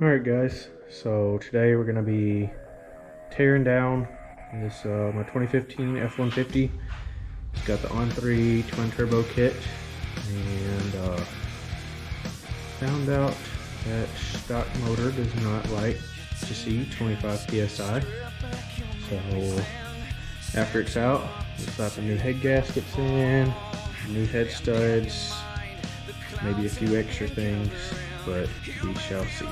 Alright guys, so today we're going to be tearing down this my 2015 F150. It's got the ON3 twin turbo kit, and found out that stock motor does not like to see 25 psi. So after it's out, we'll slap the new head gaskets in, new head studs, maybe a few extra things, but we shall see.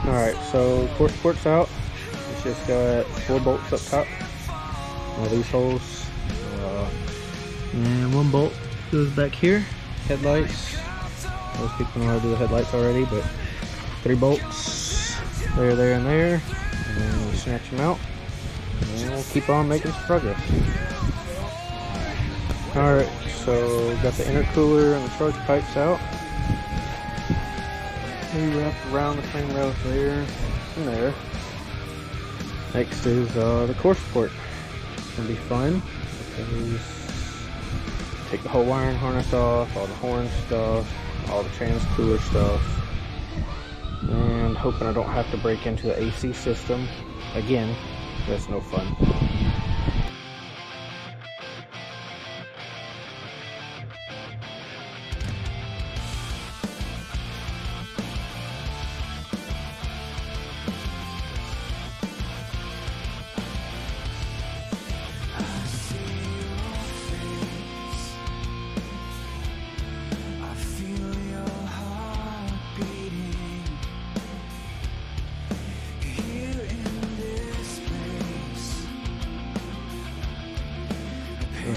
Alright, so core support's out. It's just got 4 bolts up top, all these holes, and 1 bolt goes back here. Headlights, most people know how to do the headlights already, but 3 bolts there, there, and there, and then we'll snatch them out, and we'll keep on making some progress. Alright, so got the intercooler and the charge pipes out. We wrapped around the frame rails there and there. Next is the core support. It's going to be fun because take the whole wiring harness off, all the horn stuff, all the trans cooler stuff, and hoping I don't have to break into the AC system again. That's no fun.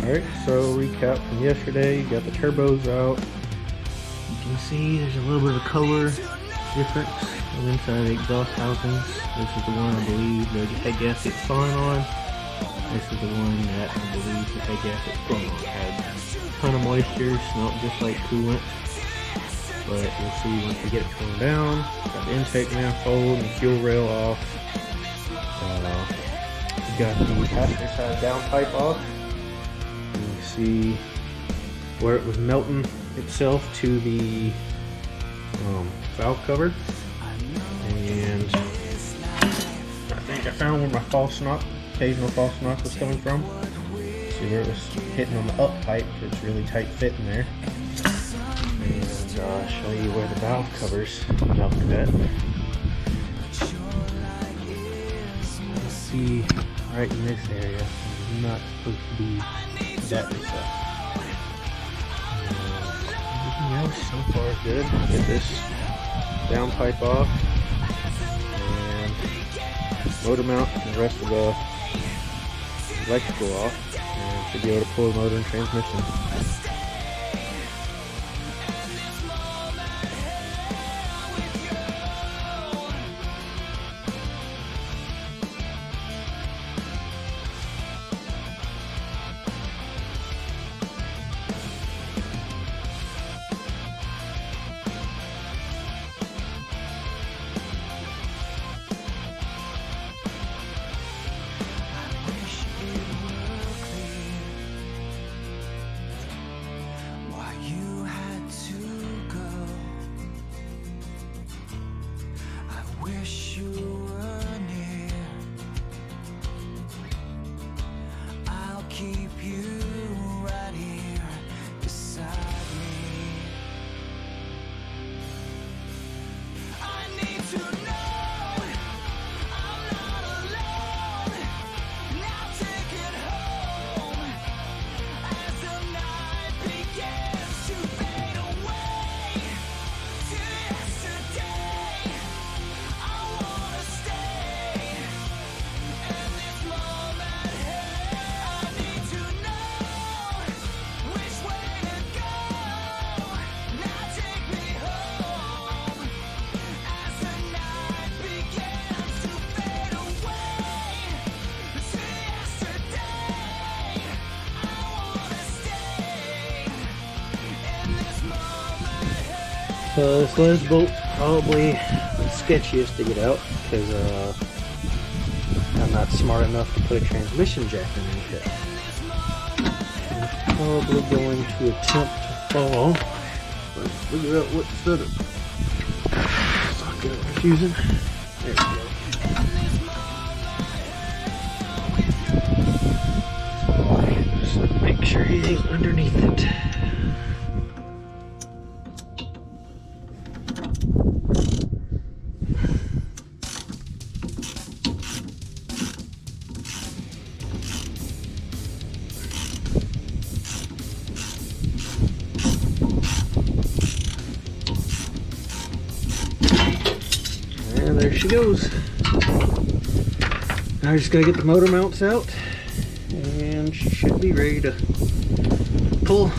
Alright, so recap from yesterday, you got the turbos out. You can see there's a little bit of a color difference on the inside of the exhaust housings. This is the one I believe the head gasket's fine on. This is the one that I believe the head gasket's fine on. Had a ton of moisture, smelled just like coolant. But you'll see once we get it torn down. Got the intake manifold and the fuel rail off. We got the passenger side downpipe off. See where it was melting itself to the valve cover, and I think I found where my occasional false knock was coming from. See where it was hitting on the up pipe. It's really tight fit in there. And I'll show you where the valve covers melted at. see right in this area. It's not supposed to be that recessed. Everything else so far is good. Get this downpipe off and motor mount and the rest of the electrical off, and should be able to pull the motor and transmission. So this lens bolt's probably the sketchiest to get out because I'm not smart enough to put a transmission jack underneath it. I'm probably going to attempt to follow. Let's figure out what socket I was using. There we go. Just make sure he ain't underneath it. And there she goes. Now I just gotta get the motor mounts out and she should be ready to pull.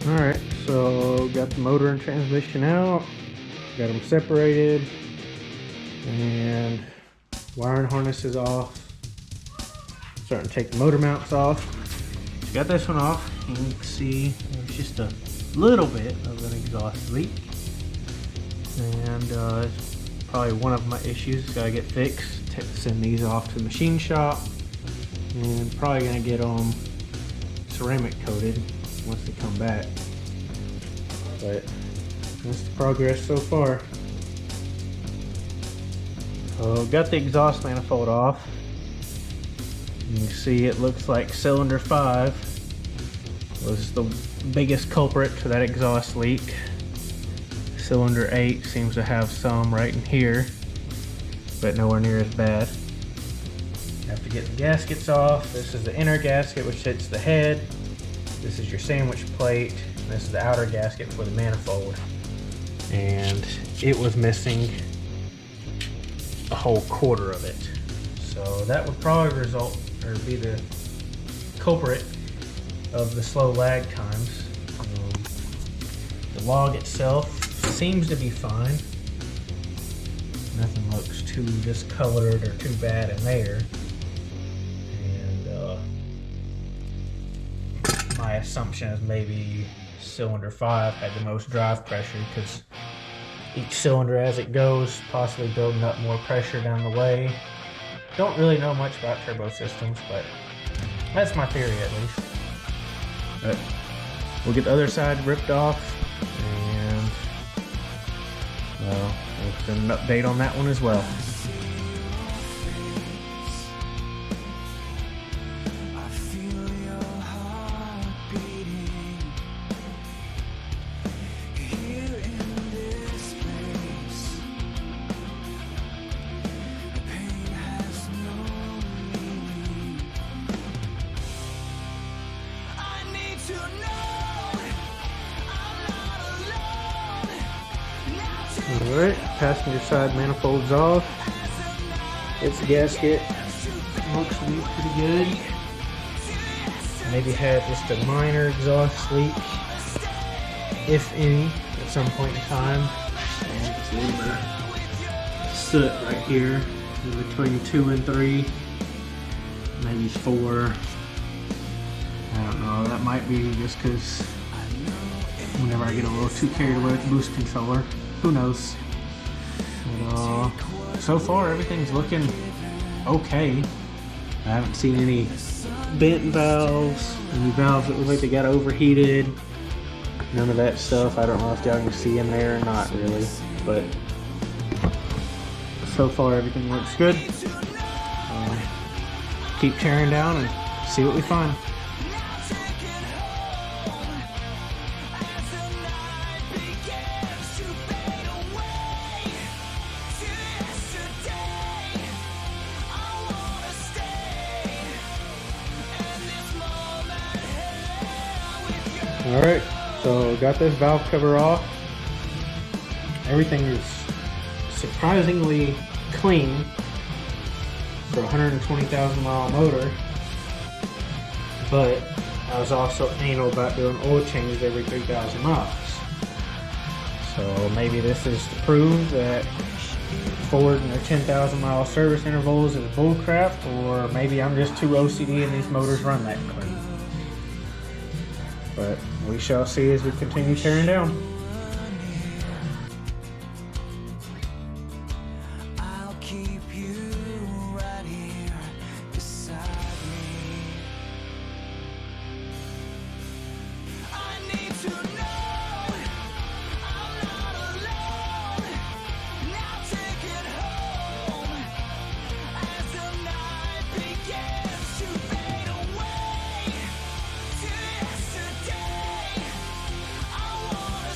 Alright, so got the motor and transmission out, got them separated, and wiring harness is off. Starting to take the motor mounts off. So got this one off, and you can see there's just a little bit of an exhaust leak. And it's probably one of my issues, gotta get fixed. Send these off to the machine shop, and probably gonna get them ceramic coated once they come back. But that's the progress so far. So got the exhaust manifold off. You can see it looks like cylinder 5 was the biggest culprit to that exhaust leak. Cylinder 8 seems to have some right in here, but nowhere near as bad. Have to get the gaskets off. This is the inner gasket which hits the head. This is your sandwich plate. This is the outer gasket for the manifold. And it was missing a whole quarter of it. So that would probably result or be the culprit of the slow lag times. The log itself seems to be fine. Nothing looks too discolored or too bad in there. And my assumption is maybe cylinder 5 had the most drive pressure, because each cylinder as it goes possibly building up more pressure down the way. Don't really know much about turbo systems, but that's my theory at least. But we'll get the other side ripped off, and well, we'll send an update on that one as well. Alright, passenger side manifold's off. Its gasket looks to be pretty good. Maybe had just a minor exhaust leak, if any, at some point in time. And just a little bit of soot right here in between 2 and 3, maybe 4. I don't know, that might be just because whenever I get a little too carried away with the boost controller. Who knows? But, so far everything's looking okay. I haven't seen any bent valves, any valves that look like they got overheated. None of that stuff. I don't know if y'all can see in there or not really, but so far everything looks good. Keep tearing down and see what we find. Alright, so got this valve cover off. Everything is surprisingly clean for a 120,000 mile motor, but I was also anal about doing oil changes every 3,000 miles. So maybe this is to prove that Ford and their 10,000 mile service intervals is bullcrap, or maybe I'm just too OCD and these motors run that clean. But we shall see as we continue tearing down. I'll keep you right here beside me. I need to know I'm not alone. Now take it home as the night begins to fade away to yesterday. I wanna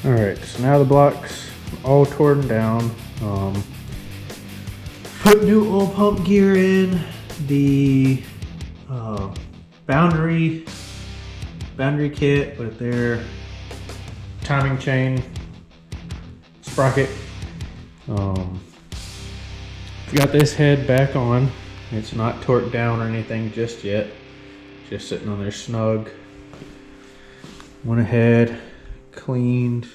Alright, so now the block's all torn down. Put new oil pump gear in. The boundary kit with their timing chain sprocket. Got this head back on. It's not torqued down or anything just yet. Just sitting on there snug. Went ahead, cleaned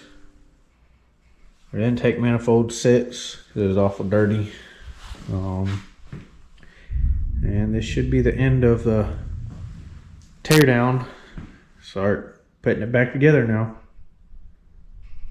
our intake manifold sits because it was awful dirty. And this should be the end of the teardown. Start putting it back together now.